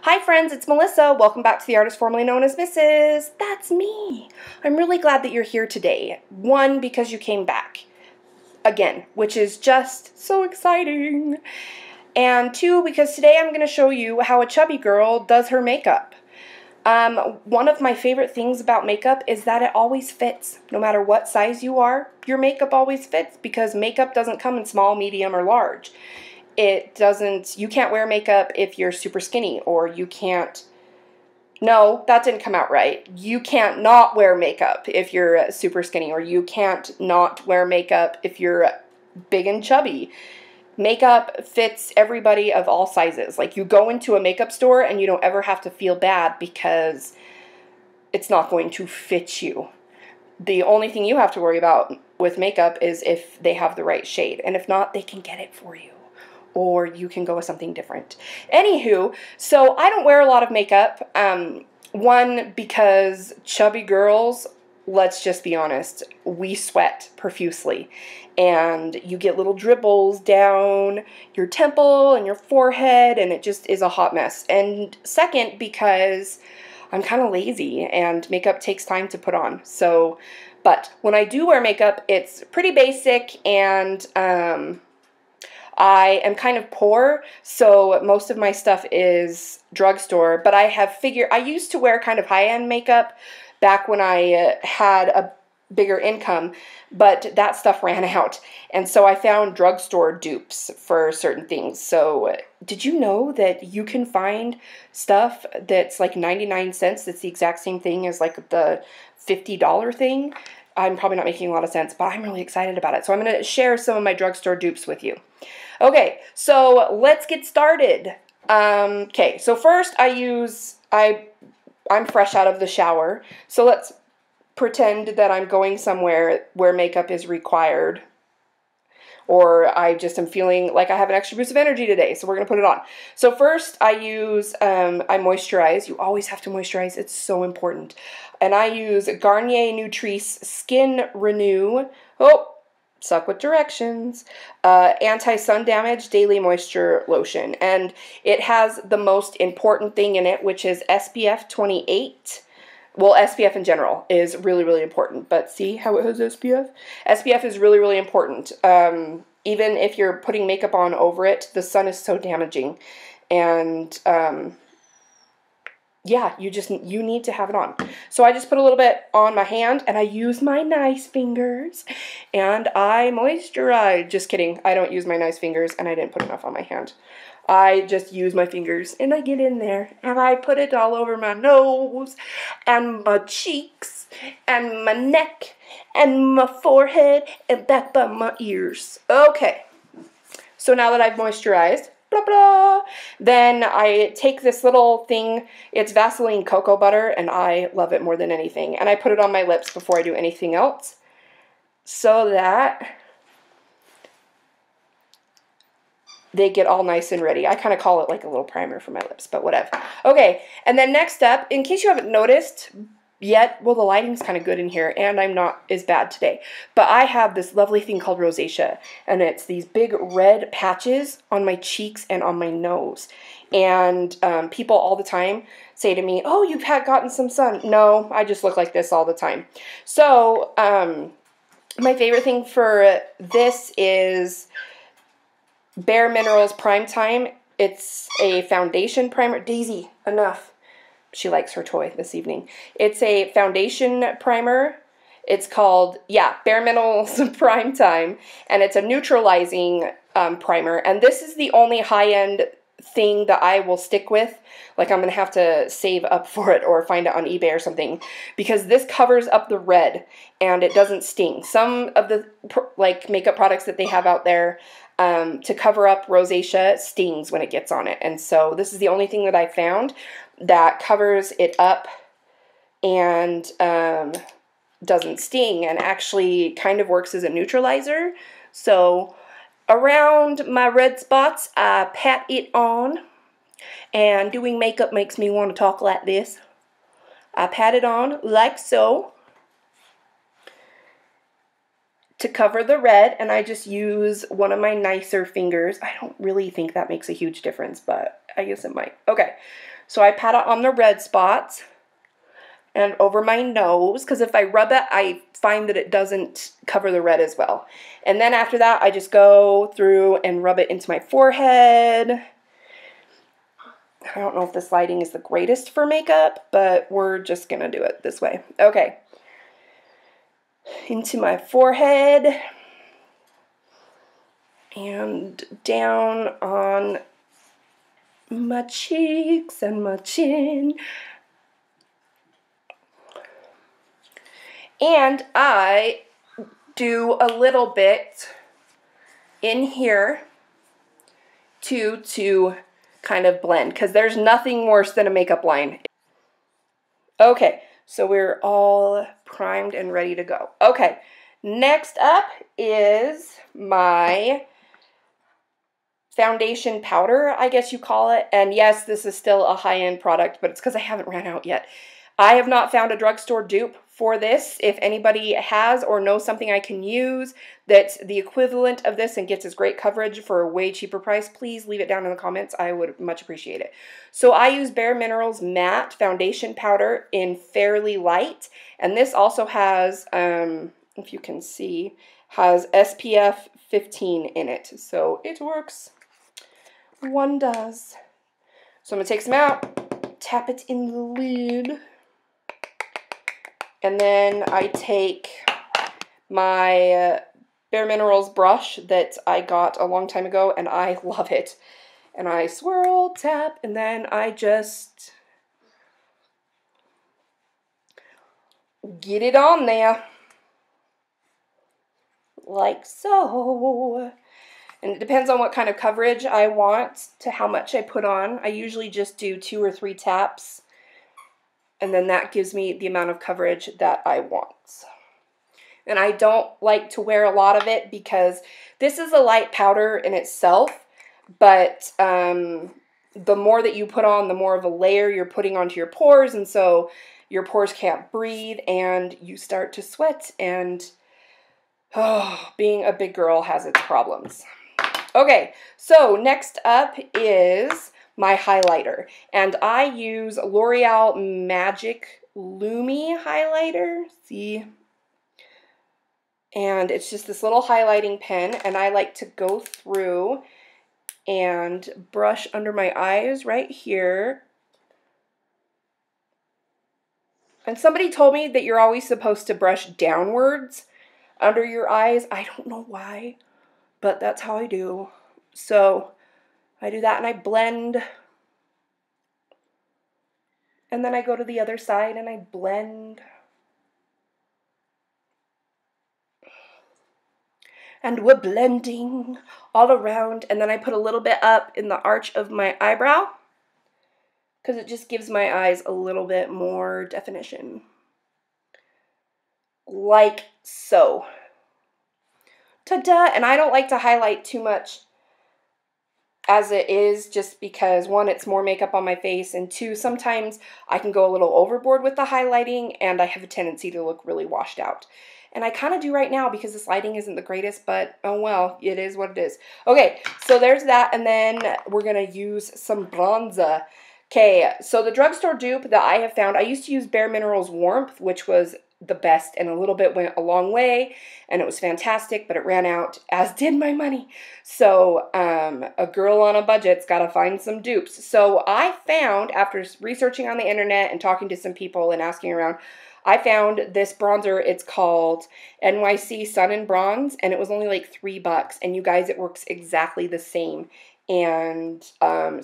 Hi friends, it's Melissa. Welcome back to the artist formerly known as Mrs. That's me. I'm really glad that you're here today. One, because you came back again, which is just so exciting. And two, because today I'm going to show you how a chubby girl does her makeup. One of my favorite things about makeup is that it always fits. No matter what size you are, your makeup always fits because makeup doesn't come in small, medium, or large. You can't wear makeup if you're super skinny, or you can't, no, that didn't come out right. You can't not wear makeup if you're super skinny, or you can't not wear makeup if you're big and chubby. Makeup fits everybody of all sizes. Like, you go into a makeup store and you don't ever have to feel bad because it's not going to fit you. The only thing you have to worry about with makeup is if they have the right shade, and if not, they can get it for you. Or you can go with something different. Anywho, so I don't wear a lot of makeup. One, because chubby girls, let's just be honest, we sweat profusely. And you get little dribbles down your temple and your forehead, and it just is a hot mess. And second, because I'm kind of lazy and makeup takes time to put on. So, but when I do wear makeup, it's pretty basic, and I am kind of poor, so most of my stuff is drugstore, but I used to wear kind of high-end makeup back when I had a bigger income, but that stuff ran out, and so I found drugstore dupes for certain things. So did you know that you can find stuff that's like 99 cents that's the exact same thing as like the $50 thing? I'm probably not making a lot of sense, but I'm really excited about it. So I'm going to share some of my drugstore dupes with you. Okay, so let's get started. Okay, so first I'm fresh out of the shower. So let's pretend that I'm going somewhere where makeup is required. Or I just am feeling like I have an extra boost of energy today, so we're going to put it on. So first I moisturize. You always have to moisturize. It's so important. And I use Garnier Nutrice Skin Renew. Suck with directions. Anti-sun damage daily moisture lotion. And it has the most important thing in it, which is SPF 28. Well, SPF in general is really, really important. But see how it has SPF? SPF is really, really important. Even if you're putting makeup on over it, the sun is so damaging. And yeah, you need to have it on. So I just put a little bit on my hand, and I use my nice fingers, and I moisturize. Just kidding. I don't use my nice fingers, and I didn't put enough on my hand. I just use my fingers, and I get in there, and I put it all over my nose, and my cheeks, and my neck, and my forehead, and back by my ears. Okay. So now that I've moisturized, blah, blah, then I take this little thing, it's Vaseline cocoa butter, and I love it more than anything. And I put it on my lips before I do anything else, so that they get all nice and ready. I kind of call it like a little primer for my lips, but whatever. Okay, and then next up, in case you haven't noticed yet, well, the lighting's kind of good in here, and I'm not as bad today, but I have this lovely thing called rosacea, and it's these big red patches on my cheeks and on my nose, and people all the time say to me, oh, you've gotten some sun. No, I just look like this all the time. So my favorite thing for this is Bare Minerals Prime Time. It's a foundation primer. Daisy, enough. She likes her toy this evening. It's a foundation primer. It's called, Bare Minerals Prime Time, and it's a neutralizing primer. And this is the only high-end thing that I will stick with. Like, I'm going to have to save up for it or find it on eBay or something, because this covers up the red and it doesn't sting. Some of the makeup products that they have out there to cover up rosacea stings when it gets on it. And so this is the only thing that I found that covers it up and doesn't sting, and actually kind of works as a neutralizer. So around my red spots, I pat it on, and doing makeup makes me want to talk like this. I pat it on like so to cover the red, and I just use one of my nicer fingers. I don't really think that makes a huge difference, but I guess it might. Okay, so I pat it on the red spots and over my nose, because if I rub it, I find that it doesn't cover the red as well. And then after that, I just go through and rub it into my forehead. I don't know if this lighting is the greatest for makeup, but we're just gonna do it this way. Okay. Into my forehead and down on my cheeks and my chin. And I do a little bit in here to kind of blend, because there's nothing worse than a makeup line. Okay, so we're all primed and ready to go. Okay, next up is my foundation powder, I guess you call it. And yes, this is still a high-end product, but it's because I haven't ran out yet. I have not found a drugstore dupe for this. If anybody has or knows something I can use that's the equivalent of this and gets as great coverage for a way cheaper price, please leave it down in the comments. I would much appreciate it. So I use Bare Minerals Matte Foundation Powder in Fairly Light. And this also has, if you can see, has SPF 15 in it. So it works. One does. So I'm going to take some out, tap it in the lid. And then I take my Bare Minerals brush that I got a long time ago, and I love it. And I swirl, tap, and then I just get it on there. Like so. And it depends on what kind of coverage I want to how much I put on. I usually just do 2 or 3 taps. And then that gives me the amount of coverage that I want. And I don't like to wear a lot of it because this is a light powder in itself. But the more that you put on, the more of a layer you're putting onto your pores. And so your pores can't breathe and you start to sweat. And being a big girl has its problems. Okay, so next up is my highlighter, and I use L'Oreal Magic Lumi highlighter, see, and it's just this little highlighting pen, and I like to go through and brush under my eyes right here. And somebody told me that you're always supposed to brush downwards under your eyes. I don't know why, but that's how I do. So I do that and I blend. And then I go to the other side and I blend. And we're blending all around. And then I put a little bit up in the arch of my eyebrow, because it just gives my eyes a little bit more definition. Like so. Ta-da! And I don't like to highlight too much as it is, just because 1, it's more makeup on my face, and 2, sometimes I can go a little overboard with the highlighting and I have a tendency to look really washed out. And I kind of do right now because this lighting isn't the greatest, but oh well, it is what it is. Okay, so there's that, and then we're going to use some bronzer. Okay, so the drugstore dupe that I have found, I used to use Bare Minerals Warmth, which was the best, and a little bit went a long way, and it was fantastic, but it ran out, as did my money. So a girl on a budget's got to find some dupes. So I found, after researching on the internet and talking to some people and asking around, I found this bronzer. It's called NYC Sun and Bronze, and it was only like $3. And you guys, it works exactly the same, and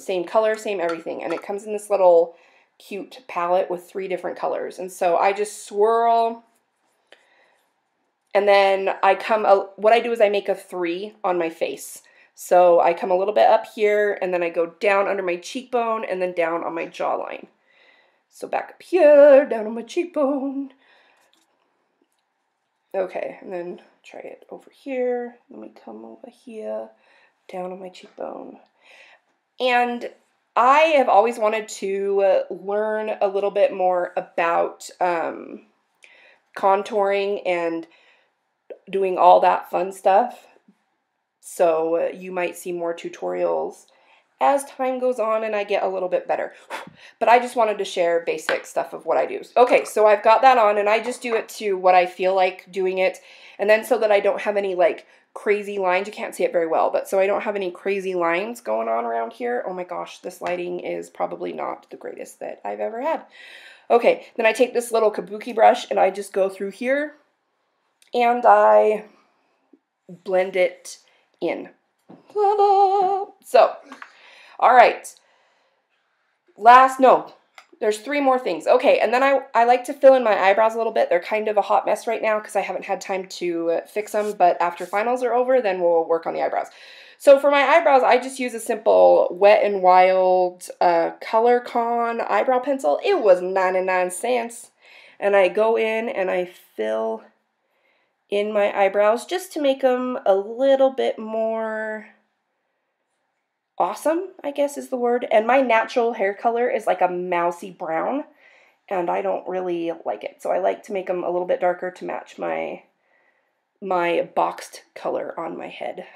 same color, same everything. And it comes in this little cute palette with 3 different colors. And so I just swirl, and then I come, what I do is I make a 3 on my face. So I come a little bit up here, and then I go down under my cheekbone, and then down on my jawline. So back up here, down on my cheekbone. Okay, and then try it over here. Let me come over here, down on my cheekbone. And I have always wanted to learn a little bit more about contouring and doing all that fun stuff. So you might see more tutorials as time goes on and I get a little bit better. But I just wanted to share basic stuff of what I do. Okay, so I've got that on and I just do it to what I feel like doing it. And then so that I don't have any like crazy lines, you can't see it very well, but so I don't have any crazy lines going on around here. Oh my gosh, this lighting is probably not the greatest that I've ever had. Okay, then I take this little kabuki brush and I just go through here and I blend it in. So, all right. There's 3 more things. Okay, and then I like to fill in my eyebrows a little bit. They're kind of a hot mess right now because I haven't had time to fix them, but after finals are over, then we'll work on the eyebrows. So for my eyebrows, I just use a simple Wet n Wild Color Con eyebrow pencil. It was 99 cents. And I go in and I fill in my eyebrows just to make them a little bit more awesome, I guess is the word. And my natural hair color is like a mousy brown, and I don't really like it. So I like to make them a little bit darker to match my boxed color on my head.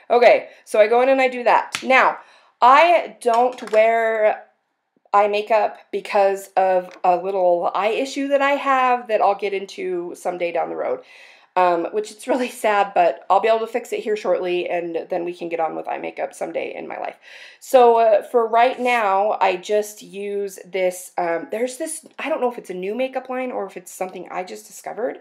Okay, so I go in and I do that. Now, I don't wear eye makeup because of a little eye issue that I have that I'll get into someday down the road. Which it's really sad, but I'll be able to fix it here shortly, and then we can get on with eye makeup someday in my life. So for right now, I just use this, there's this, I don't know if it's a new makeup line or if it's something I just discovered,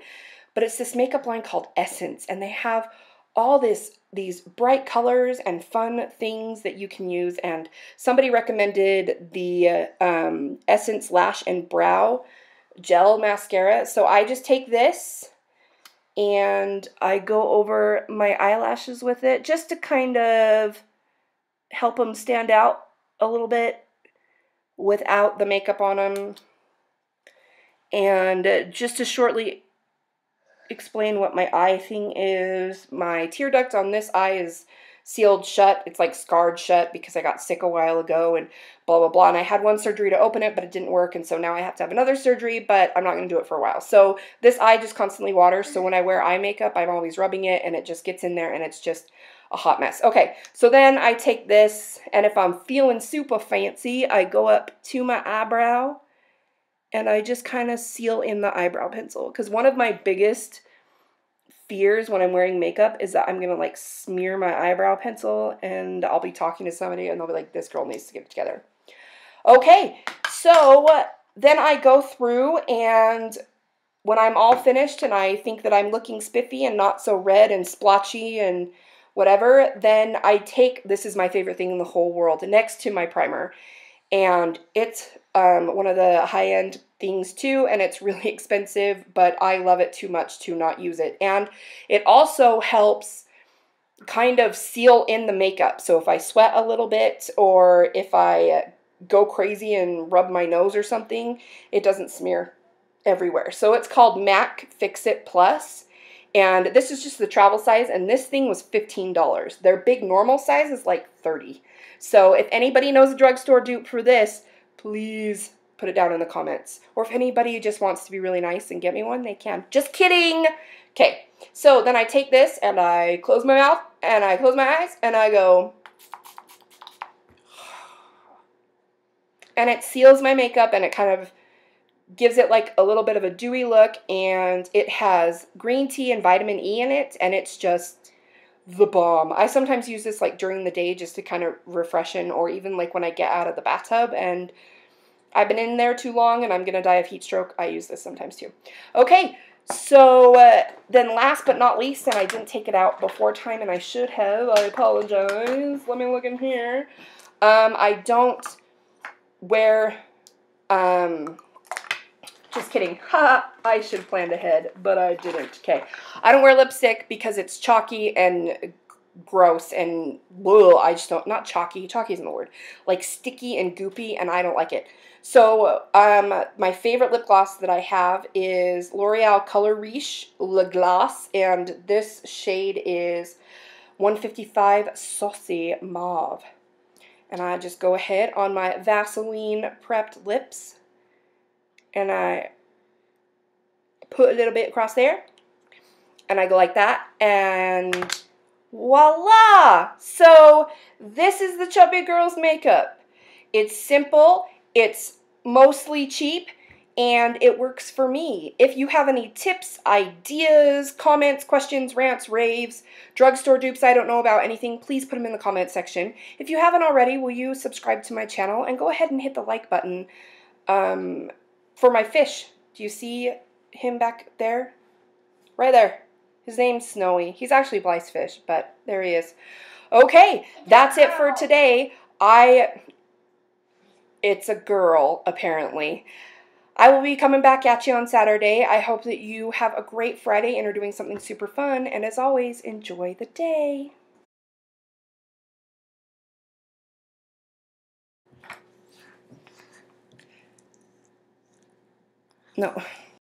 but it's this makeup line called Essence, and they have all these bright colors and fun things that you can use, and somebody recommended the Essence Lash and Brow Gel Mascara, so I just take this and I go over my eyelashes with it just to kind of help them stand out a little bit without the makeup on them. And just to shortly explain what my eye thing is, my tear duct on this eye is sealed shut. It's like scarred shut because I got sick a while ago and blah, blah, blah. And I had one surgery to open it, but it didn't work. And so now I have to have another surgery, but I'm not going to do it for a while. So this eye just constantly waters. So when I wear eye makeup, I'm always rubbing it and it just gets in there and it's just a hot mess. Okay, so then I take this, and if I'm feeling super fancy, I go up to my eyebrow and I just kind of seal in the eyebrow pencil. Because one of my biggest fears when I'm wearing makeup is that I'm going to like smear my eyebrow pencil and I'll be talking to somebody and they'll be like, this girl needs to get it together. Okay, so then I go through, and when I'm all finished and I think that I'm looking spiffy and not so red and splotchy and whatever, then I take, this is my favorite thing in the whole world, next to my primer. And it's one of the high-end things too, and it's really expensive, but I love it too much to not use it. And it also helps kind of seal in the makeup. So if I sweat a little bit, or if I go crazy and rub my nose or something, it doesn't smear everywhere. So it's called MAC Fix-It Plus. And this is just the travel size, and this thing was $15. Their big normal size is like $30. So if anybody knows a drugstore dupe for this, please put it down in the comments. Or if anybody just wants to be really nice and get me one, they can. Just kidding! Okay, so then I take this and I close my mouth and I close my eyes and I go, and it seals my makeup and it kind of gives it like a little bit of a dewy look, and it has green tea and vitamin E in it, and it's just the bomb. I sometimes use this like during the day just to kind of refreshen, or even like when I get out of the bathtub and I've been in there too long and I'm going to die of heat stroke. I use this sometimes too. Okay, so then last but not least, and I didn't take it out before time and I should have, I apologize. Let me look in here. I don't wear, just kidding. Ha! I should have planned ahead, but I didn't. Okay. I don't wear lipstick because it's chalky and gross and ugh, I just don't, not chalky, chalky isn't the word, like sticky and goopy, and I don't like it. So, my favorite lip gloss that I have is L'Oreal Color Riche Le Glace, and this shade is 155 Saucy Mauve. And I just go ahead on my Vaseline prepped lips, and I put a little bit across there, And I go like that, and voila! So this is the Chubby Girl's makeup. It's simple, it's mostly cheap, and it works for me. If you have any tips, ideas, comments, questions, rants, raves, drugstore dupes I don't know about, anything, please put them in the comment section. If you haven't already, will you subscribe to my channel and go ahead and hit the like button for my fish. Do you see him back there? Right there. His name's Snowy. He's actually Blythe's fish, but there he is. Okay, that's it for today. It's a girl, apparently. I will be coming back at you on Saturday. I hope that you have a great Friday and are doing something super fun. And as always, enjoy the day. No.